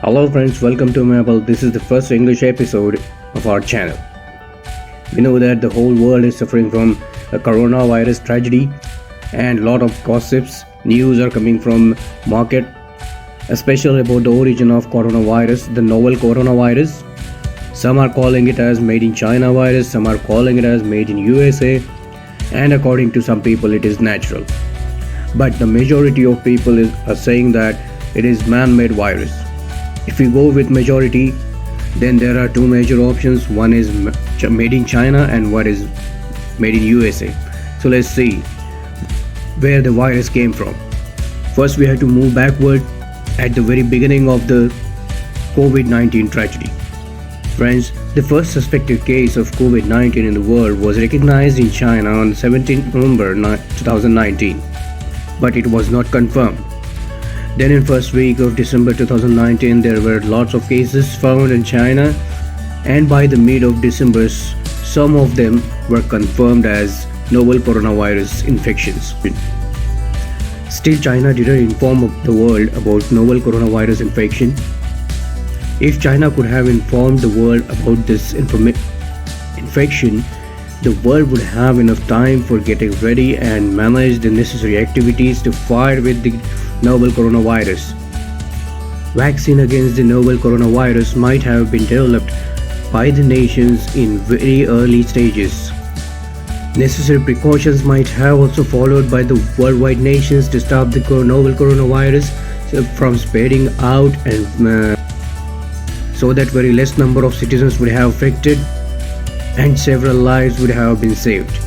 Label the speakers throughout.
Speaker 1: Hello friends, welcome to Noval. This is the first English episode of our channel. We know that the whole world is suffering from a coronavirus tragedy and lot of gossips, news are coming from market, especially about the origin of coronavirus, the novel coronavirus. Some are calling it as made in China virus, some are calling it as made in USA, and according to some people it is natural. But the majority of people are saying that it is man-made virus. If we go with majority, then there are two major options. One is made in China and one is made in USA. So let's see where the virus came from. First we have to move backward at the very beginning of the COVID-19 tragedy. Friends, the first suspected case of COVID-19 in the world was recognized in China on 17 November 2019, but it was not confirmed. Then in first week of December 2019, there were lots of cases found in China, and by the mid of December, some of them were confirmed as novel coronavirus infections. Still, China didn't inform the world about novel coronavirus infection. If China could have informed the world about this infection, the world would have enough time for getting ready and manage the necessary activities to fight with the novel coronavirus. Vaccine against the novel coronavirus might have been developed by the nations in very early stages. Necessary precautions might have also followed by the worldwide nations to stop the novel coronavirus from spreading out, and so that very less number of citizens would have affected and several lives would have been saved.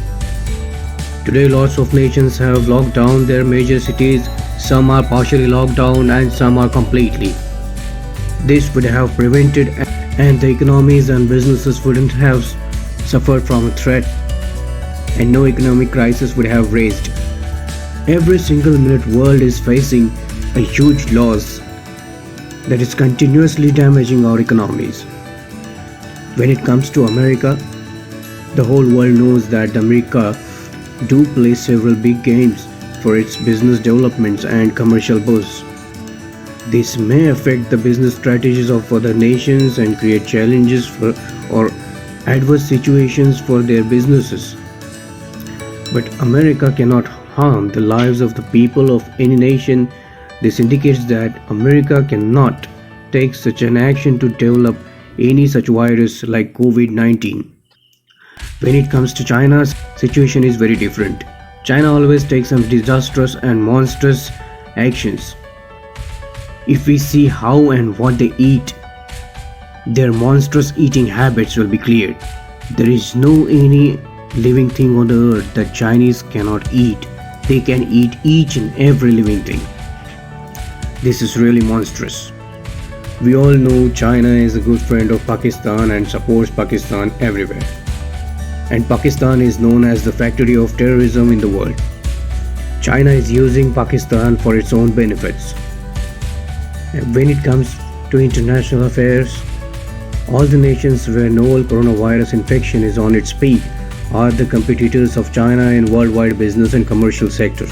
Speaker 1: Today lots of nations have locked down their major cities. Some are partially locked down and some are completely. This would have prevented and the economies and businesses wouldn't have suffered from a threat, and no economic crisis would have raised. Every single minute world is facing a huge loss that is continuously damaging our economies. When it comes to America, the whole world knows that America do play several big games for its business developments and commercial boosts. This may affect the business strategies of other nations and create challenges for or adverse situations for their businesses. But America cannot harm the lives of the people of any nation. This indicates that America cannot take such an action to develop any such virus like COVID-19. When it comes to China's situation is very different. China always takes some disastrous and monstrous actions. If we see how and what they eat, their monstrous eating habits will be cleared. There is no any living thing on the earth that Chinese cannot eat. They can eat each and every living thing. This is really monstrous. We all know China is a good friend of Pakistan and supports Pakistan everywhere. And Pakistan is known as the factory of terrorism in the world. China is using Pakistan for its own benefits. And when it comes to international affairs, all the nations where novel coronavirus infection is on its peak are the competitors of China in worldwide business and commercial sector.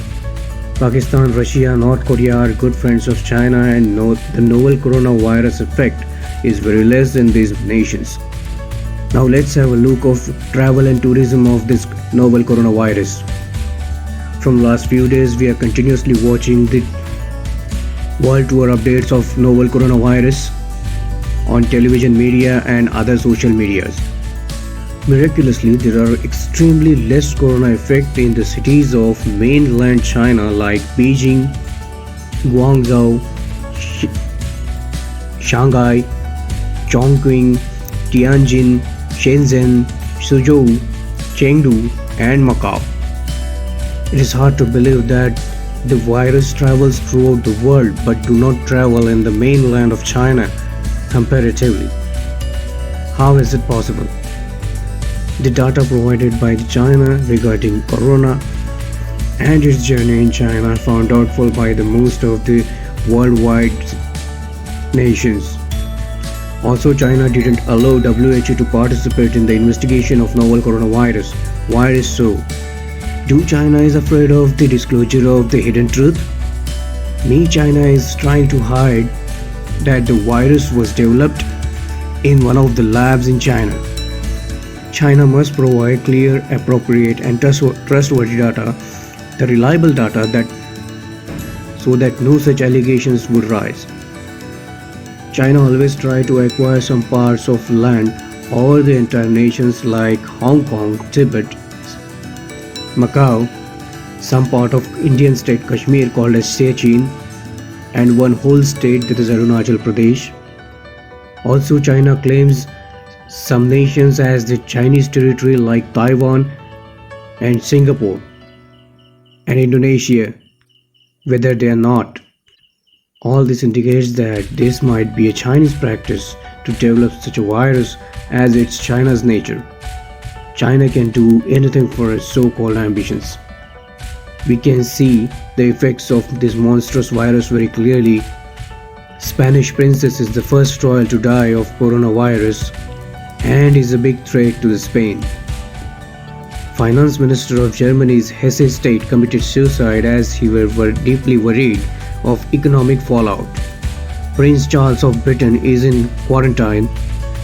Speaker 1: Pakistan, Russia, North Korea are good friends of China, and the novel coronavirus effect is very less in these nations. Now let's have a look of travel and tourism of this novel coronavirus. From last few days we are continuously watching the world tour updates of novel coronavirus on television media and other social medias. Miraculously, there are extremely less corona effect in the cities of mainland China like Beijing, Guangzhou, Shanghai, Chongqing, Tianjin, Shenzhen, Suzhou, Chengdu, and Macau. It is hard to believe that the virus travels throughout the world but do not travel in the mainland of China comparatively. How is it possible? The data provided by China regarding corona and its journey in China are found doubtful by the most of the worldwide nations. Also, China didn't allow WHO to participate in the investigation of novel coronavirus. Why is so? Do China is afraid of the disclosure of the hidden truth? China is trying to hide that the virus was developed in one of the labs in China. China must provide clear, appropriate, and trustworthy data, the reliable data so that no such allegations would rise. China always tried to acquire some parts of land over the entire nations like Hong Kong, Tibet, Macau, some part of Indian state Kashmir called as Siachen, and one whole state that is Arunachal Pradesh. Also, China claims some nations as the Chinese territory like Taiwan and Singapore and Indonesia, whether they are not. All this indicates that this might be a Chinese practice to develop such a virus as it's China's nature. China can do anything for its so-called ambitions. We can see the effects of this monstrous virus very clearly. Spanish princess is the first royal to die of coronavirus and is a big threat to Spain. Finance Minister of Germany's Hesse state committed suicide as he were deeply worried of economic fallout. Prince Charles of Britain is in quarantine.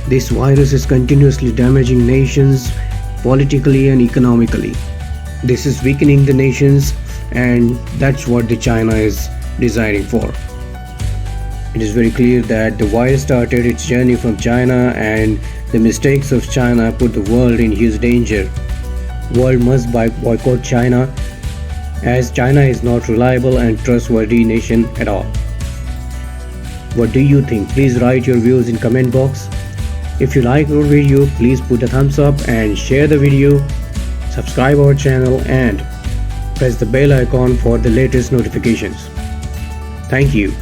Speaker 1: This virus is continuously damaging nations politically and economically. This is weakening the nations, and that's what the China is designing for. It is very clear that the virus started its journey from China, and the mistakes of China put the world in huge danger. World must boycott China, as China is not reliable and trustworthy nation at all. What do you think? Please write your views in comment box. If you like our video, please put a thumbs up and share the video. Subscribe our channel and press the bell icon for the latest notifications. Thank you.